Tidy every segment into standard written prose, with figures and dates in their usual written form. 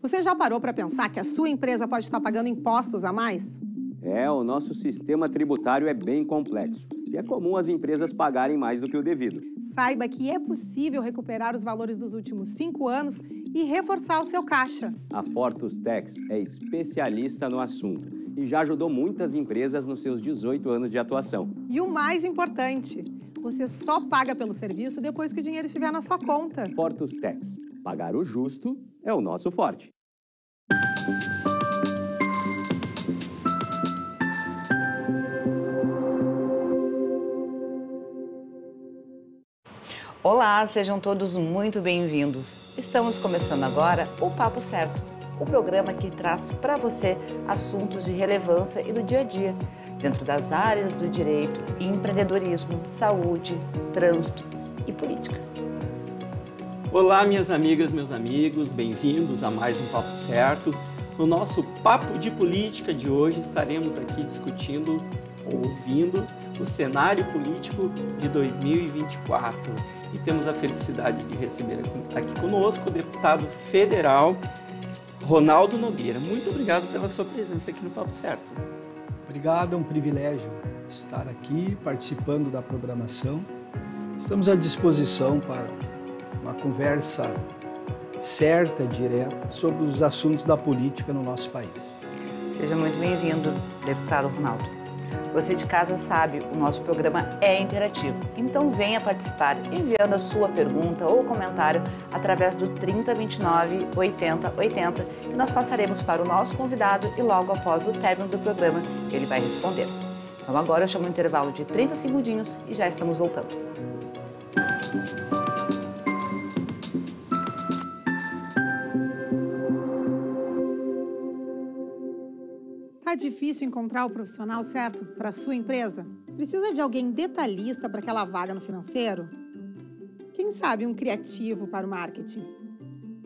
Você já parou para pensar que a sua empresa pode estar pagando impostos a mais? O nosso sistema tributário é bem complexo e é comum as empresas pagarem mais do que o devido. Saiba que é possível recuperar os valores dos últimos 5 anos e reforçar o seu caixa. A Fortus Tax é especialista no assunto e já ajudou muitas empresas nos seus 18 anos de atuação. E o mais importante, você só paga pelo serviço depois que o dinheiro estiver na sua conta. Fortus Tax. Pagar o justo é o nosso forte. Olá, sejam todos muito bem-vindos. Estamos começando agora o Papo Certo, o programa que traz para você assuntos de relevância e do dia a dia, dentro das áreas do direito, empreendedorismo, saúde, trânsito e política. Olá, minhas amigas, meus amigos, bem-vindos a mais um Papo Certo. No nosso Papo de Política de hoje estaremos aqui discutindo ou ouvindo o cenário político de 2024. E temos a felicidade de receber aqui conosco o deputado federal Ronaldo Nogueira. Muito obrigado pela sua presença aqui no Papo Certo. Obrigado, é um privilégio estar aqui participando da programação. Estamos à disposição para uma conversa certa, direta, sobre os assuntos da política no nosso país. Seja muito bem-vindo, deputado Ronaldo. Você de casa sabe, o nosso programa é interativo, então venha participar enviando a sua pergunta ou comentário através do 3029 80 80, que nós passaremos para o nosso convidado e logo após o término do programa ele vai responder. Então agora eu chamo um intervalo de 30 segundinhos e já estamos voltando. Tá difícil encontrar o profissional certo para a sua empresa? Precisa de alguém detalhista para aquela vaga no financeiro? Quem sabe um criativo para o marketing?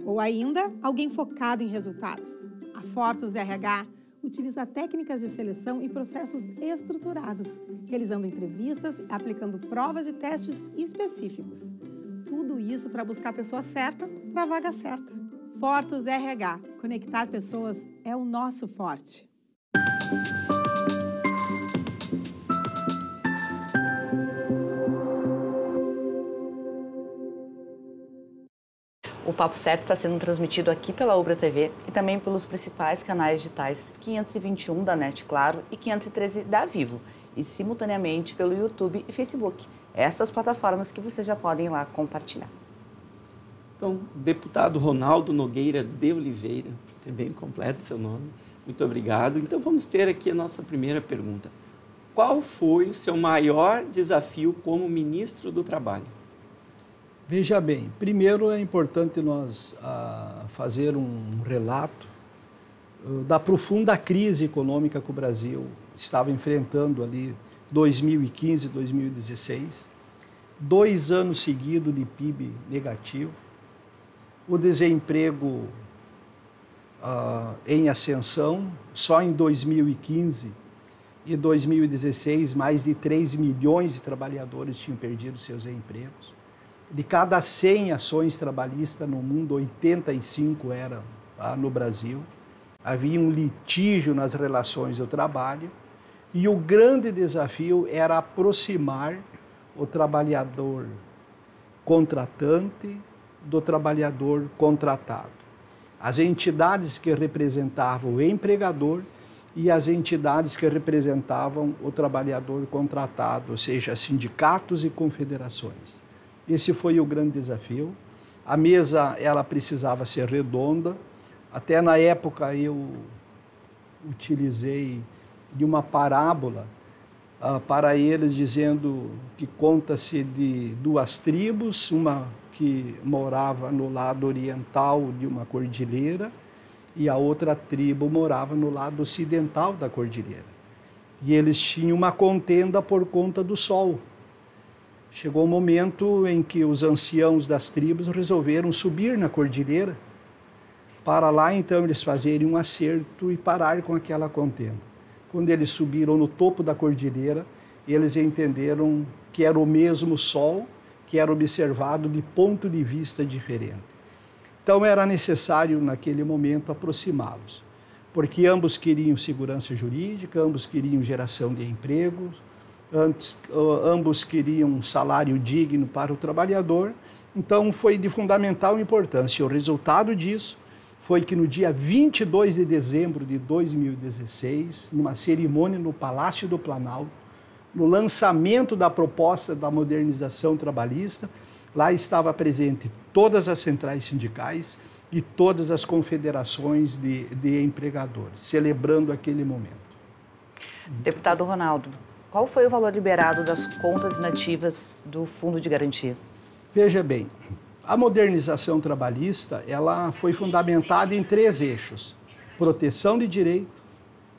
Ou ainda, alguém focado em resultados? A Fortus RH utiliza técnicas de seleção e processos estruturados, realizando entrevistas e aplicando provas e testes específicos. Tudo isso para buscar a pessoa certa para a vaga certa. Fortus RH. Conectar pessoas é o nosso forte. O Papo Certo está sendo transmitido aqui pela Ubra TV e também pelos principais canais digitais 521 da NET Claro e 513 da Vivo e simultaneamente pelo YouTube e Facebook. Essas plataformas que vocês já podem ir lá compartilhar. Então, deputado Ronaldo Nogueira de Oliveira, é bem completo seu nome, muito obrigado. Então vamos ter aqui a nossa primeira pergunta. Qual foi o seu maior desafio como ministro do Trabalho? Veja bem, primeiro é importante nós fazer um relato da profunda crise econômica que o Brasil estava enfrentando ali 2015, 2016, 2 anos seguidos de PIB negativo, o desemprego em ascensão, só em 2015 e 2016 mais de 3 milhões de trabalhadores tinham perdido seus empregos. De cada 100 ações trabalhistas no mundo, 85 eram no Brasil. Havia um litígio nas relações do trabalho e o grande desafio era aproximar o trabalhador contratante do trabalhador contratado. As entidades que representavam o empregador e as entidades que representavam o trabalhador contratado, ou seja, sindicatos e confederações. Esse foi o grande desafio. A mesa ela precisava ser redonda. Até na época eu utilizei de uma parábola para eles, dizendo que conta-se de 2 tribos, uma que morava no lado oriental de uma cordilheira e a outra tribo morava no lado ocidental da cordilheira. E eles tinham uma contenda por conta do sol. Chegou um momento em que os anciãos das tribos resolveram subir na cordilheira para lá, então, eles fazerem um acerto e parar com aquela contenda. Quando eles subiram no topo da cordilheira, eles entenderam que era o mesmo sol que era observado de ponto de vista diferente. Então era necessário, naquele momento, aproximá-los, porque ambos queriam segurança jurídica, ambos queriam geração de empregos, ambos queriam um salário digno para o trabalhador. Então foi de fundamental importância. O resultado disso foi que no dia 22 de dezembro de 2016, numa cerimônia no Palácio do Planalto, no lançamento da proposta da modernização trabalhista, lá estava presente todas as centrais sindicais e todas as confederações de empregadores, celebrando aquele momento. Deputado Ronaldo, qual foi o valor liberado das contas inativas do Fundo de Garantia? Veja bem, a modernização trabalhista ela foi fundamentada em 3 eixos: proteção de direito,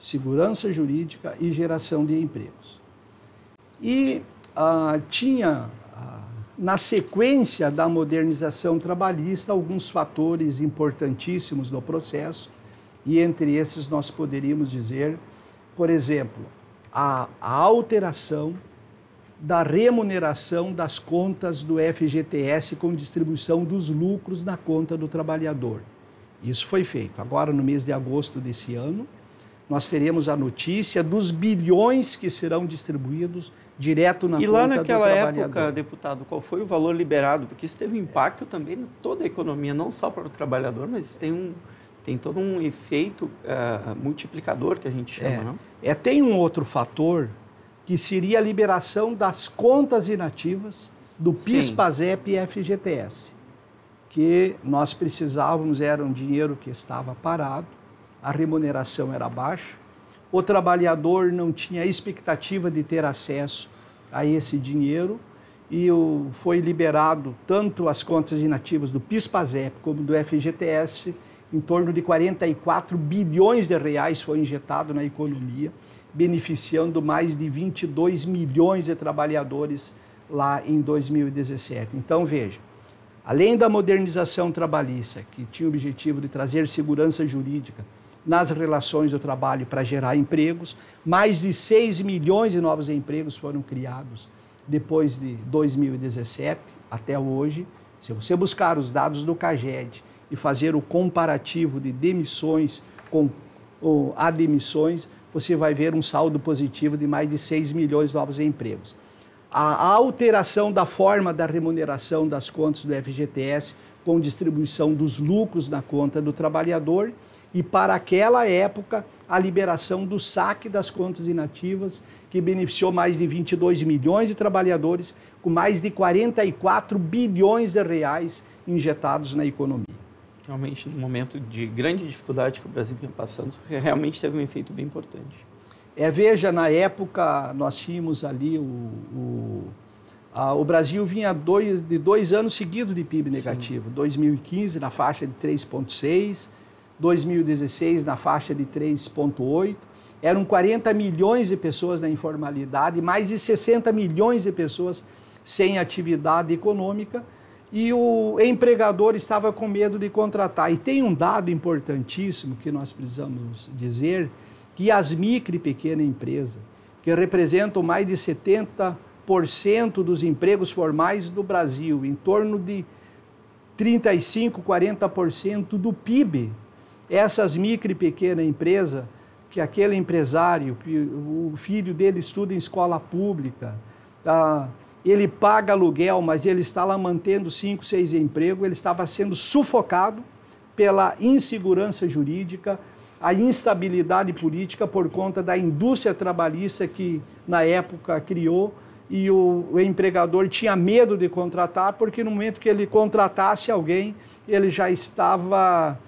segurança jurídica e geração de empregos. E tinha, na sequência da modernização trabalhista, alguns fatores importantíssimos no processo, e entre esses nós poderíamos dizer, por exemplo, a alteração da remuneração das contas do FGTS com distribuição dos lucros na conta do trabalhador. Isso foi feito. Agora, no mês de agosto desse ano, nós teremos a notícia dos bilhões que serão distribuídos direto na conta do trabalhador. E lá naquela época, deputado, qual foi o valor liberado? Porque isso teve um impacto também em toda a economia, não só para o trabalhador, mas tem todo um efeito multiplicador que a gente chama, não? Tem um outro fator que seria a liberação das contas inativas do PIS, PASEP e FGTS, que nós precisávamos, era um dinheiro que estava parado, a remuneração era baixa, o trabalhador não tinha expectativa de ter acesso a esse dinheiro e foi liberado tanto as contas inativas do PIS, PASEP como do FGTS, em torno de 44 bilhões de reais foi injetado na economia, beneficiando mais de 22 milhões de trabalhadores lá em 2017. Então, veja, além da modernização trabalhista, que tinha o objetivo de trazer segurança jurídica nas relações do trabalho para gerar empregos, mais de 6 milhões de novos empregos foram criados depois de 2017 até hoje. Se você buscar os dados do CAGED e fazer o comparativo de demissões com admissões, você vai ver um saldo positivo de mais de 6 milhões de novos empregos. A alteração da forma da remuneração das contas do FGTS com distribuição dos lucros na conta do trabalhador e, para aquela época, a liberação do saque das contas inativas, que beneficiou mais de 22 milhões de trabalhadores, com mais de 44 bilhões de reais injetados na economia. Realmente, num momento de grande dificuldade que o Brasil vinha passando, realmente teve um efeito bem importante. Veja, na época, nós tínhamos ali o Brasil vinha de 2 anos seguidos de PIB negativo. Sim. 2015 na faixa de 3,6, 2016 na faixa de 3,8. Eram 40 milhões de pessoas na informalidade, mais de 60 milhões de pessoas sem atividade econômica. E o empregador estava com medo de contratar. E tem um dado importantíssimo que nós precisamos dizer, que as micro e pequenas empresas, que representam mais de 70% dos empregos formais do Brasil, em torno de 35%, 40% do PIB, essas micro e pequenas empresas, que aquele empresário, que o filho dele estuda em escola pública, ele paga aluguel, mas ele está lá mantendo 5, 6 empregos, ele estava sendo sufocado pela insegurança jurídica, a instabilidade política por conta da indústria trabalhista que, na época, criou, e o empregador tinha medo de contratar, porque no momento que ele contratasse alguém, ele já estava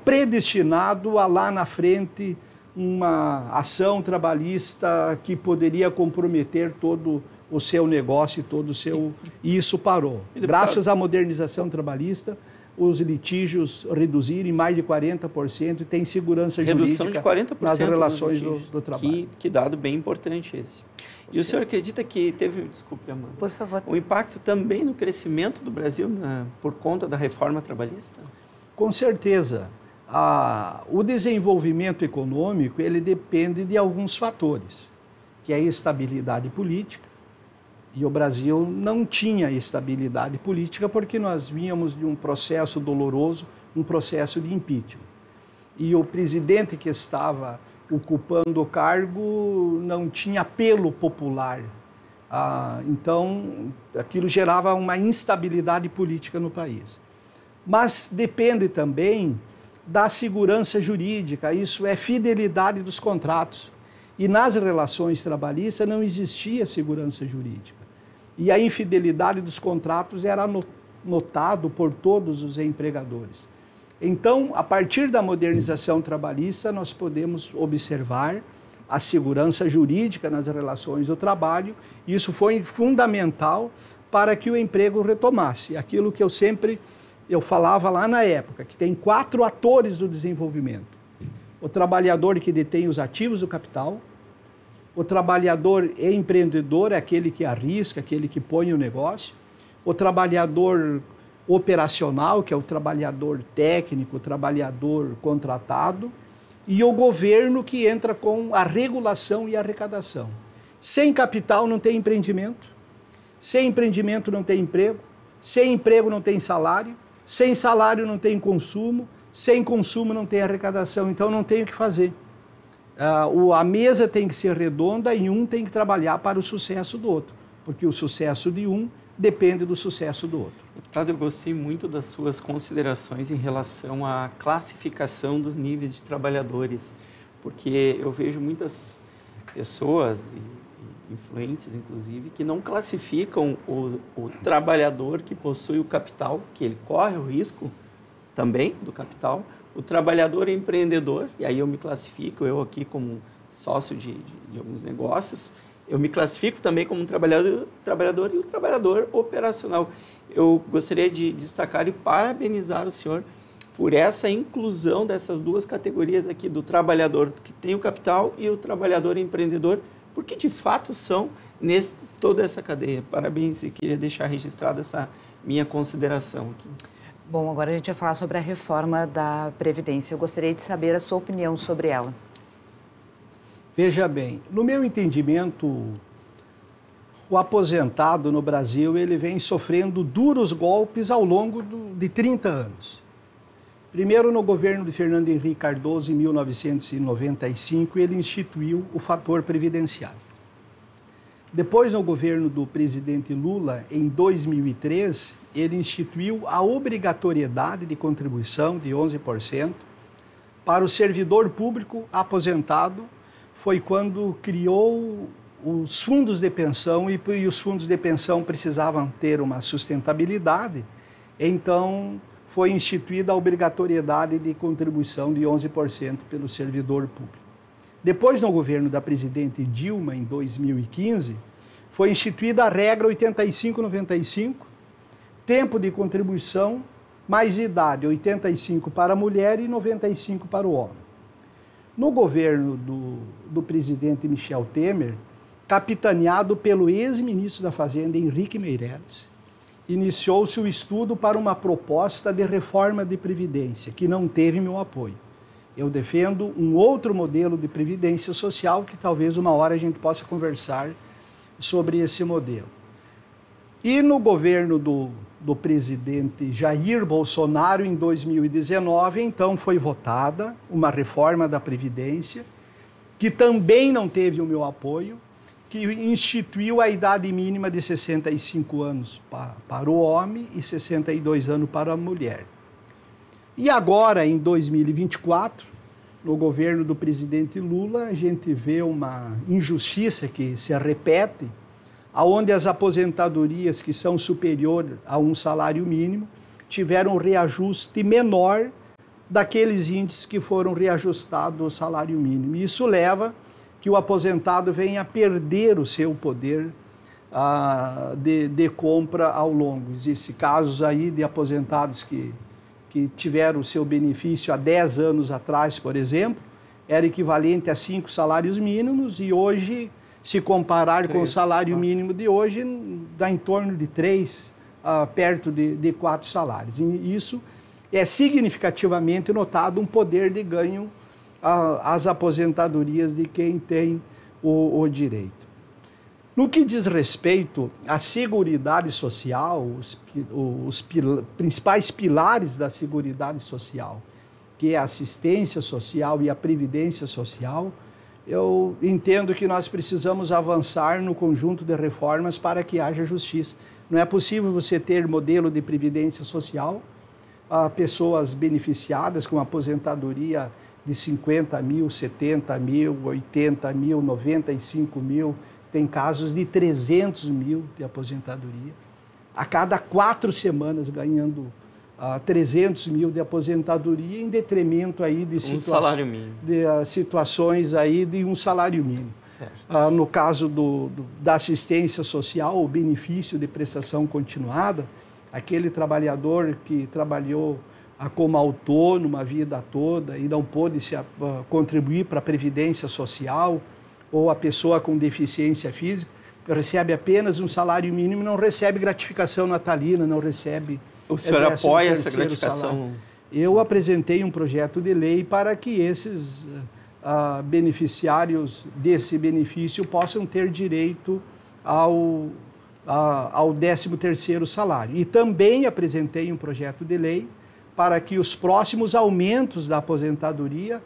predestinado a lá na frente uma ação trabalhista que poderia comprometer todo o seu negócio e todo o seu... E isso parou. Graças à modernização trabalhista, os litígios reduziram em mais de 40% e tem segurança jurídica de 40% nas relações do trabalho. Que dado bem importante esse. E o senhor acredita que teve, desculpe, Amanda, por favor, um impacto também no crescimento do Brasil por conta da reforma trabalhista? Com certeza. O desenvolvimento econômico ele depende de alguns fatores, que é a estabilidade política E o Brasil não tinha estabilidade política porque nós vínhamos de um processo doloroso, um processo de impeachment. E o presidente que estava ocupando o cargo não tinha apelo popular. Então, aquilo gerava uma instabilidade política no país. Mas depende também da segurança jurídica, isso é fidelidade dos contratos. E nas relações trabalhistas não existia segurança jurídica. E a infidelidade dos contratos era notado por todos os empregadores. Então, a partir da modernização trabalhista, nós podemos observar a segurança jurídica nas relações do trabalho. Isso foi fundamental para que o emprego retomasse. Aquilo que eu falava lá na época, que tem 4 atores do desenvolvimento. O trabalhador que detém os ativos do capital, o trabalhador empreendedor é aquele que arrisca, aquele que põe o negócio, o trabalhador operacional, que é o trabalhador técnico, o trabalhador contratado, e o governo que entra com a regulação e a arrecadação. Sem capital não tem empreendimento, sem empreendimento não tem emprego, sem emprego não tem salário, sem salário não tem consumo, sem consumo não tem arrecadação, então não tem o que fazer. A mesa tem que ser redonda e um tem que trabalhar para o sucesso do outro, porque o sucesso de um depende do sucesso do outro. Deputado, eu gostei muito das suas considerações em relação à classificação dos níveis de trabalhadores, porque eu vejo muitas pessoas, influentes inclusive, que não classificam o trabalhador que possui o capital, que ele corre o risco também do capital, o trabalhador empreendedor, e aí eu me classifico, eu aqui como sócio de alguns negócios, eu me classifico também como um trabalhador e o trabalhador operacional. Eu gostaria de destacar e parabenizar o senhor por essa inclusão dessas 2 categorias aqui, do trabalhador que tem o capital e o trabalhador empreendedor, porque de fato são toda essa cadeia. Parabéns, e queria deixar registrada essa minha consideração aqui. Bom, agora a gente vai falar sobre a reforma da Previdência. Eu gostaria de saber a sua opinião sobre ela. Veja bem, no meu entendimento, o aposentado no Brasil ele vem sofrendo duros golpes ao longo de 30 anos. Primeiro, no governo de Fernando Henrique Cardoso, em 1995, ele instituiu o fator previdenciário. Depois, no governo do presidente Lula, em 2003, ele instituiu a obrigatoriedade de contribuição de 11% para o servidor público aposentado. Foi quando criou os fundos de pensão e os fundos de pensão precisavam ter uma sustentabilidade, então foi instituída a obrigatoriedade de contribuição de 11% pelo servidor público. Depois, no governo da presidente Dilma, em 2015, foi instituída a regra 85-95, tempo de contribuição mais idade, 85 para a mulher e 95 para o homem. No governo do presidente Michel Temer, capitaneado pelo ex-ministro da Fazenda, Henrique Meirelles, iniciou-se o estudo para uma proposta de reforma de Previdência, que não teve meu apoio. Eu defendo um outro modelo de Previdência Social, que talvez uma hora a gente possa conversar sobre esse modelo. E no governo do presidente Jair Bolsonaro, em 2019, então foi votada uma reforma da Previdência, que também não teve o meu apoio, que instituiu a idade mínima de 65 anos para o homem e 62 anos para a mulher. E agora, em 2024, no governo do presidente Lula, a gente vê uma injustiça que se repete, onde as aposentadorias que são superiores a um salário mínimo tiveram um reajuste menor daqueles índices que foram reajustados ao salário mínimo. E isso leva que o aposentado venha a perder o seu poder de compra ao longo. Existem casos aí de aposentados que tiveram o seu benefício há 10 anos atrás, por exemplo, era equivalente a 5 salários mínimos e hoje, se comparar com o salário mínimo de hoje, dá em torno de 3, perto de 4 salários. E isso é significativamente notado um poder de ganho às aposentadorias de quem tem o direito. No que diz respeito à Seguridade Social, os principais pilares da Seguridade Social, que é a assistência social e a previdência social, eu entendo que nós precisamos avançar no conjunto de reformas para que haja justiça. Não é possível você ter modelo de previdência social, pessoas beneficiadas com aposentadoria de 50 mil, 70 mil, 80 mil, 95 mil, tem casos de 300 mil de aposentadoria. A cada 4 semanas ganhando 300 mil de aposentadoria em detrimento aí de salário mínimo. Situações aí de um salário mínimo. No caso da assistência social, o benefício de prestação continuada, aquele trabalhador que trabalhou como autônomo a vida toda e não pôde contribuir para a previdência social, ou a pessoa com deficiência física, recebe apenas um salário mínimo e não recebe gratificação natalina, não recebe... O senhor apoia essa gratificação? Salário. Eu apresentei um projeto de lei para que esses beneficiários desse benefício possam ter direito ao 13º salário. E também apresentei um projeto de lei para que os próximos aumentos da aposentadoria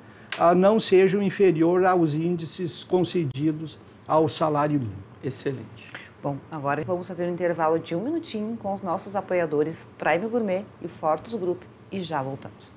não sejam inferiores aos índices concedidos ao salário mínimo. Excelente. Bom, agora vamos fazer um intervalo de 1 minutinho com os nossos apoiadores Prime Gourmet e Fortus Group e já voltamos.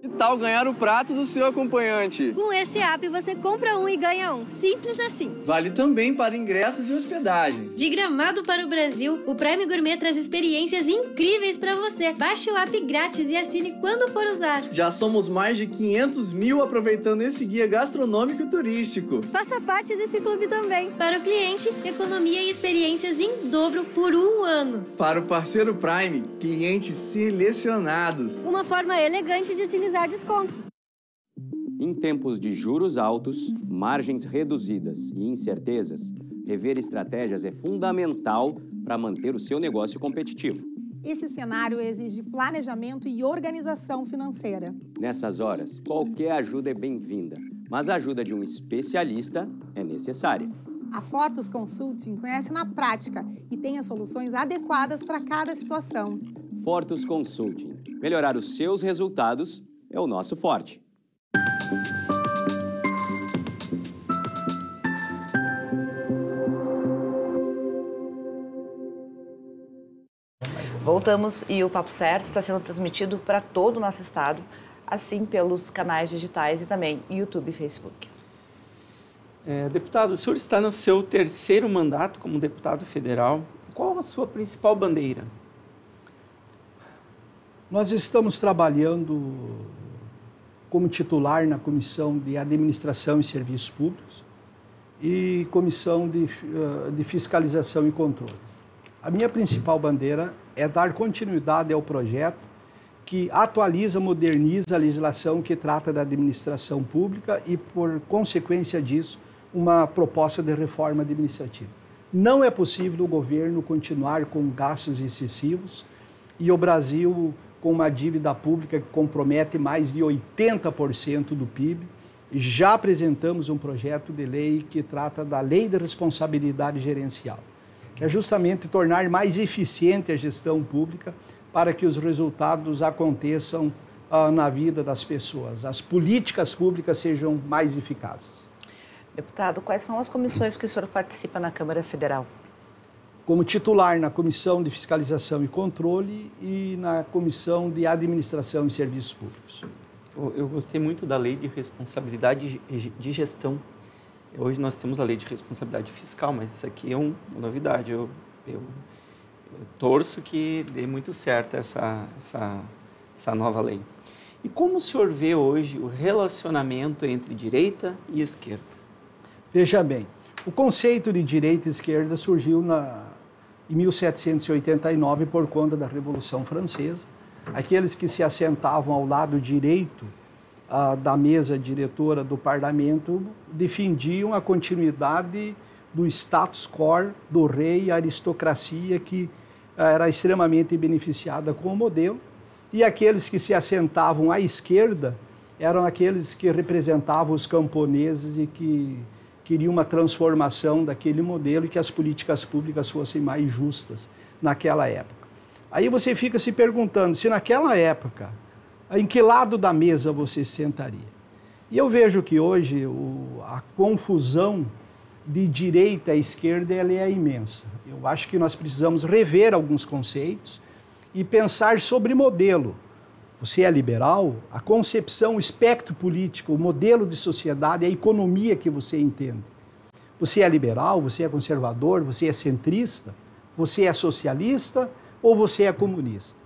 Que tal ganhar o prato do seu acompanhante? Com esse app você compra um e ganha um. Simples assim. Vale também para ingressos e hospedagens. De Gramado para o Brasil, o Prime Gourmet traz experiências incríveis para você. Baixe o app grátis e assine quando for usar. Já somos mais de 500 mil aproveitando esse guia gastronômico e turístico. Faça parte desse clube também. Para o cliente, economia e experiências em dobro por 1 ano. Para o parceiro Prime, clientes selecionados. Uma forma elegante de utilizar descontos. Em tempos de juros altos, margens reduzidas e incertezas, rever estratégias é fundamental para manter o seu negócio competitivo. Esse cenário exige planejamento e organização financeira. Nessas horas, qualquer ajuda é bem-vinda, mas a ajuda de um especialista é necessária. A Fortus Consulting conhece na prática e tem as soluções adequadas para cada situação. Fortus Consulting. Melhorar os seus resultados é o nosso forte. Voltamos e o Papo Certo está sendo transmitido para todo o nosso estado, assim pelos canais digitais e também YouTube e Facebook. Deputado, o senhor está no seu 3º mandato como deputado federal. Qual a sua principal bandeira? Nós estamos trabalhando como titular na Comissão de Administração e Serviços Públicos e Comissão de Fiscalização e Controle. A minha principal bandeira é dar continuidade ao projeto que atualiza, moderniza a legislação que trata da administração pública e, por consequência disso, uma proposta de reforma administrativa. Não é possível o governo continuar com gastos excessivos e o Brasil com uma dívida pública que compromete mais de 80% do PIB. Já apresentamos um projeto de lei que trata da Lei de Responsabilidade Gerencial, que é justamente tornar mais eficiente a gestão pública para que os resultados aconteçam na vida das pessoas, as políticas públicas sejam mais eficazes. Deputado, quais são as comissões que o senhor participa na Câmara Federal? Como titular na Comissão de Fiscalização e Controle e na Comissão de Administração e Serviços Públicos. Eu gostei muito da Lei de Responsabilidade de Gestão. Hoje nós temos a Lei de Responsabilidade Fiscal, mas isso aqui é uma novidade. Eu torço que dê muito certo essa nova lei. E como o senhor vê hoje o relacionamento entre direita e esquerda? Veja bem, o conceito de direita e esquerda surgiu em 1789 por conta da Revolução Francesa. Aqueles que se assentavam ao lado direito da mesa diretora do parlamento defendiam a continuidade do status quo do rei e a aristocracia que era extremamente beneficiada com o modelo, e aqueles que se assentavam à esquerda eram aqueles que representavam os camponeses e que queriam uma transformação daquele modelo e que as políticas públicas fossem mais justas naquela época. Aí você fica se perguntando se naquela época, em que lado da mesa você se sentaria? E eu vejo que hoje a confusão de direita e esquerda ela é imensa. Eu acho que nós precisamos rever alguns conceitos e pensar sobre modelo. Você é liberal? A concepção, o espectro político, o modelo de sociedade, a economia que você entende. Você é liberal? Você é conservador? Você é centrista? Você é socialista ou você é comunista?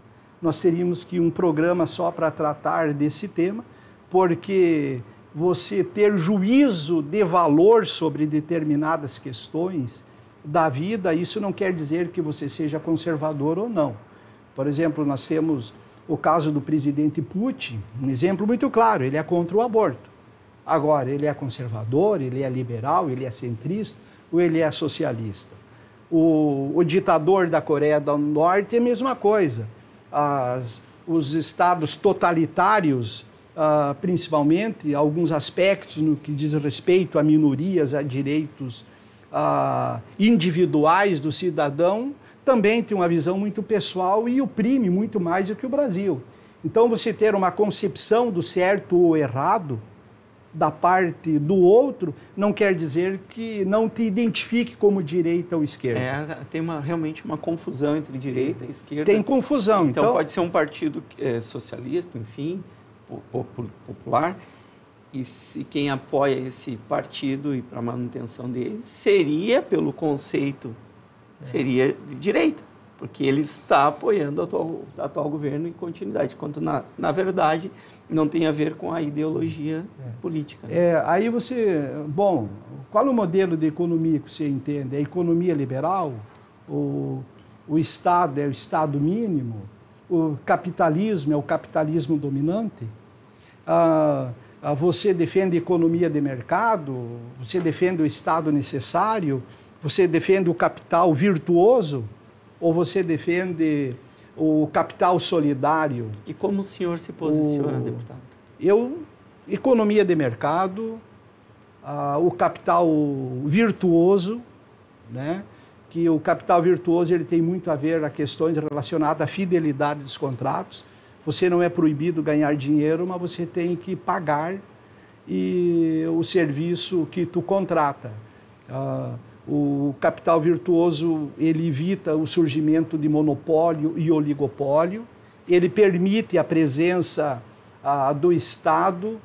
Nós teríamos que um programa só para tratar desse tema, porque você ter juízo de valor sobre determinadas questões da vida, isso não quer dizer que você seja conservador ou não. Por exemplo, nós temos o caso do presidente Putin, um exemplo muito claro, ele é contra o aborto. Agora, ele é conservador, ele é liberal, ele é centrista ou ele é socialista? O ditador da Coreia do Norte é a mesma coisa. Os estados totalitários, principalmente, alguns aspectos no que diz respeito a minorias, a direitos individuais do cidadão, também tem uma visão muito pessoal e oprime muito mais do que o Brasil. Então, você ter uma concepção do certo ou errado da parte do outro não quer dizer que não te identifique como direita ou esquerda. Tem realmente uma confusão entre direita e esquerda. Tem confusão. Então pode ser um partido socialista, enfim, popular, e se quem apoia esse partido e para a manutenção dele seria, pelo conceito, seria de direita, porque ele está apoiando o atual governo em continuidade, enquanto, na verdade, não tem a ver com a ideologia política. Né? Aí você... Bom, qual o modelo de economia que você entende? É a economia liberal? O Estado é o Estado mínimo? O capitalismo é o capitalismo dominante? Você defende a economia de mercado? Você defende o Estado necessário? Você defende o capital virtuoso ou você defende o capital solidário? E como o senhor se posiciona, deputado? Economia de mercado, o capital virtuoso, né? Que o capital virtuoso ele tem muito a ver com questões relacionadas à fidelidade dos contratos. Você não é proibido ganhar dinheiro, mas você tem que pagar o serviço que tu contrata. O capital virtuoso, ele evita o surgimento de monopólio e oligopólio, ele permite a presença do Estado,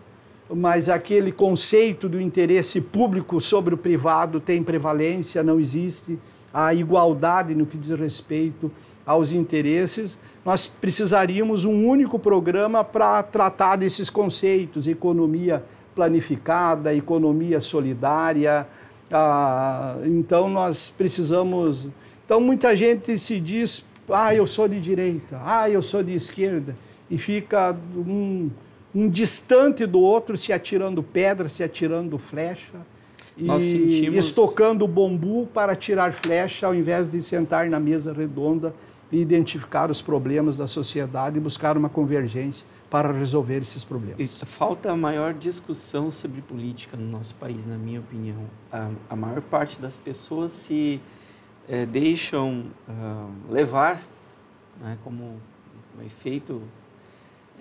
mas aquele conceito do interesse público sobre o privado tem prevalência, não existe a igualdade no que diz respeito aos interesses. Nós precisaríamos um único programa para tratar desses conceitos, economia planificada, economia solidária. Então, nós precisamos... Então, muita gente se diz, eu sou de direita, eu sou de esquerda, e fica um distante do outro, se atirando pedra, se atirando flecha, e estocando bambu para atirar flecha, ao invés de sentar na mesa redonda e identificar os problemas da sociedade e buscar uma convergência para resolver esses problemas. Falta maior discussão sobre política no nosso país, na minha opinião. A maior parte das pessoas se deixam levar, né, como um efeito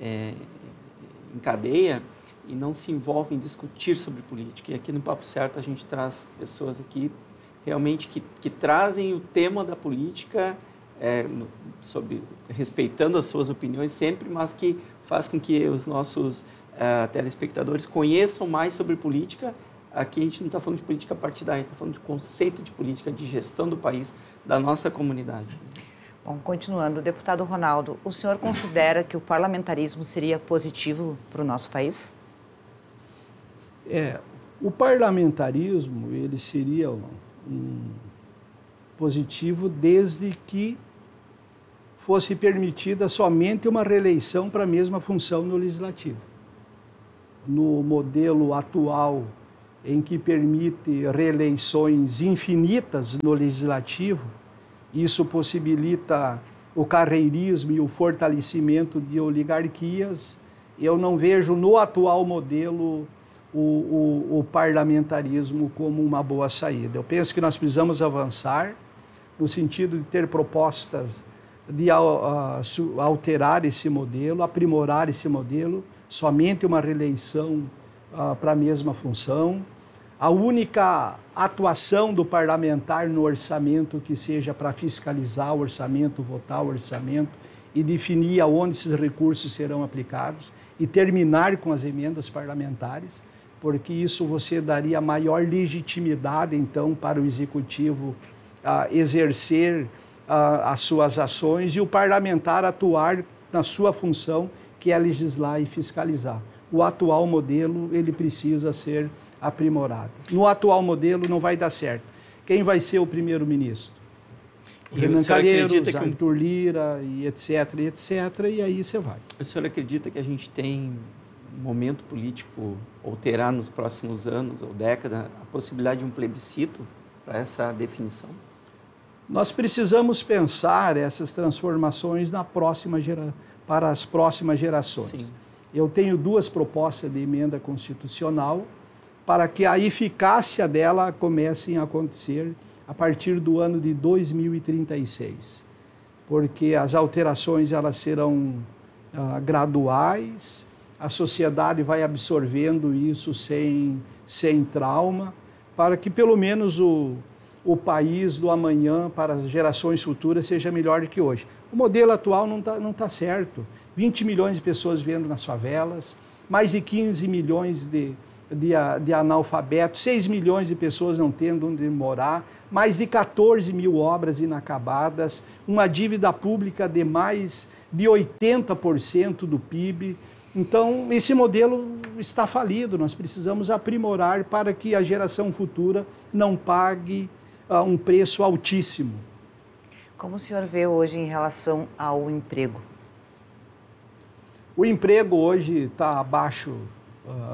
em cadeia, e não se envolvem em discutir sobre política. E aqui no Papo Certo a gente traz pessoas aqui realmente que trazem o tema da política respeitando as suas opiniões sempre, mas que faz com que os nossos telespectadores conheçam mais sobre política. Aqui a gente não está falando de política partidária, a gente está falando de conceito de política, de gestão do país, da nossa comunidade. Bom, continuando, deputado Ronaldo, o senhor considera que o parlamentarismo seria positivo para o nosso país? O parlamentarismo ele seria positivo desde que fosse permitida somente uma reeleição para a mesma função no Legislativo. No modelo atual, em que permite reeleições infinitas no Legislativo, isso possibilita o carreirismo e o fortalecimento de oligarquias, eu não vejo no atual modelo o parlamentarismo como uma boa saída. Eu penso que nós precisamos avançar no sentido de ter propostas de alterar esse modelo, aprimorar esse modelo, somente uma reeleição para a mesma função. A única atuação do parlamentar no orçamento que seja para fiscalizar o orçamento, votar o orçamento e definir aonde esses recursos serão aplicados e terminar com as emendas parlamentares, porque isso você daria maior legitimidade, então, para o Executivo exercer as suas ações e o parlamentar atuar na sua função, que é legislar e fiscalizar. O atual modelo, ele precisa ser aprimorado. No atual modelo não vai dar certo. Quem vai ser o primeiro-ministro? Renan Calheiros, Arthur Lira, e etc, e aí você vai. O senhor acredita que a gente tem um momento político, ou terá nos próximos anos ou décadas, a possibilidade de um plebiscito para essa definição? Nós precisamos pensar essas transformações para as próximas gerações. Sim. Eu tenho 2 propostas de emenda constitucional para que a eficácia dela comece a acontecer a partir do ano de 2036, porque as alterações elas serão graduais, a sociedade vai absorvendo isso sem trauma, para que pelo menos o país do amanhã, para as gerações futuras, seja melhor do que hoje. O modelo atual não tá certo. 20 milhões de pessoas vivendo nas favelas, mais de 15 milhões de analfabetos, 6 milhões de pessoas não tendo onde morar, mais de 14 mil obras inacabadas, uma dívida pública de mais de 80% do PIB. Então, esse modelo está falido. Nós precisamos aprimorar para que a geração futura não pague um preço altíssimo. Como o senhor vê hoje em relação ao emprego? O emprego hoje está abaixo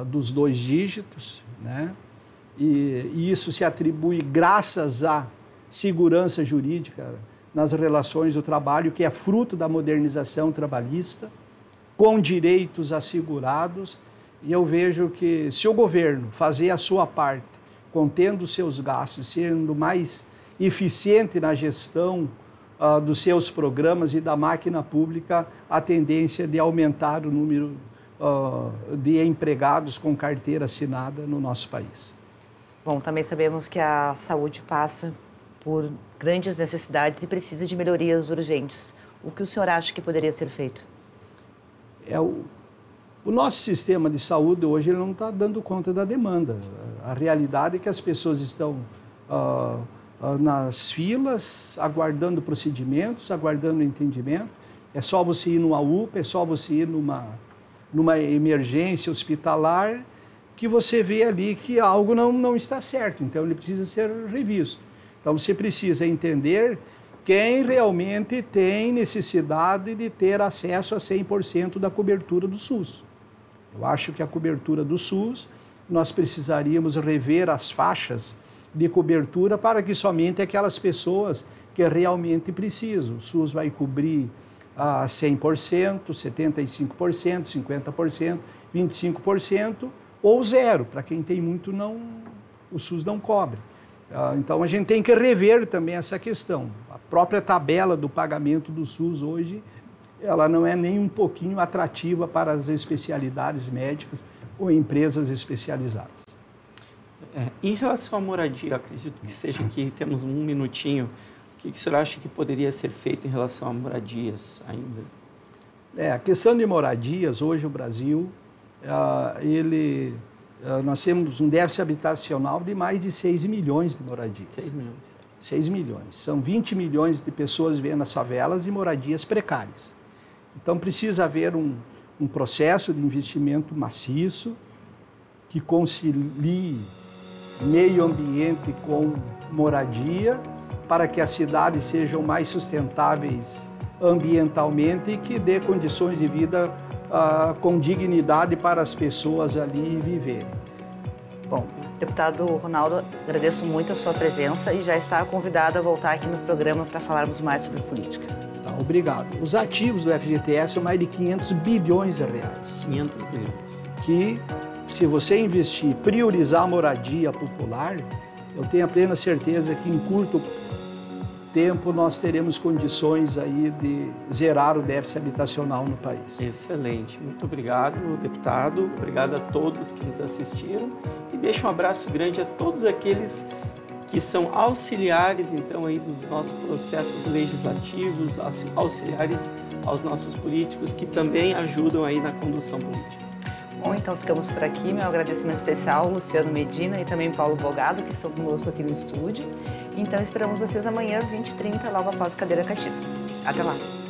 dos 2 dígitos, né? E isso se atribui graças à segurança jurídica nas relações do trabalho, que é fruto da modernização trabalhista, com direitos assegurados. E eu vejo que se o governo fazer a sua parte, contendo os seus gastos, sendo mais eficiente na gestão dos seus programas e da máquina pública, a tendência de aumentar o número de empregados com carteira assinada no nosso país. Bom, também sabemos que a saúde passa por grandes necessidades e precisa de melhorias urgentes. O que o senhor acha que poderia ser feito? O nosso sistema de saúde hoje ele não está dando conta da demanda. A realidade é que as pessoas estão nas filas, aguardando procedimentos, aguardando entendimento. É só você ir numa UPA, é só você ir numa emergência hospitalar, que você vê ali que algo não está certo. Então, ele precisa ser revisto. Então, você precisa entender quem realmente tem necessidade de ter acesso a 100% da cobertura do SUS. Eu acho que a cobertura do SUS, nós precisaríamos rever as faixas de cobertura para que somente aquelas pessoas que realmente precisam. O SUS vai cobrir 100%, 75%, 50%, 25% ou zero. Para quem tem muito, o SUS não cobre. Então, a gente tem que rever também essa questão. A própria tabela do pagamento do SUS hoje, ela não é nem um pouquinho atrativa para as especialidades médicas ou empresas especializadas. Em relação à moradia, acredito que seja que temos um minutinho. O que o senhor acha que poderia ser feito em relação a moradias ainda? A questão de moradias, hoje o Brasil, nós temos um déficit habitacional de mais de 6 milhões de moradias. 6 milhões. 6 milhões. São 20 milhões de pessoas vivendo nas favelas e moradias precárias. Então, precisa haver um processo de investimento maciço que concilie meio ambiente com moradia, para que as cidades sejam mais sustentáveis ambientalmente e que dê condições de vida com dignidade para as pessoas ali viverem. Bom, deputado Ronaldo, agradeço muito a sua presença e já está convidado a voltar aqui no programa para falarmos mais sobre política. Tá Tá, obrigado. Os ativos do FGTS são mais de 500 bilhões de reais. 500 bilhões. Que, se você investir, priorizar a moradia popular, eu tenho a plena certeza que em curto tempo nós teremos condições aí de zerar o déficit habitacional no país. Excelente. Muito obrigado, deputado. Obrigado a todos que nos assistiram. E deixo um abraço grande a todos aqueles que são auxiliares, então, aí dos nossos processos legislativos, auxiliares aos nossos políticos, que também ajudam aí na condução política. Bom, então ficamos por aqui. Meu agradecimento especial ao Luciano Medina e também Paulo Bogado, que estão conosco aqui no estúdio. Então esperamos vocês amanhã, 20h30, logo após Cadeira Cativa. Até lá!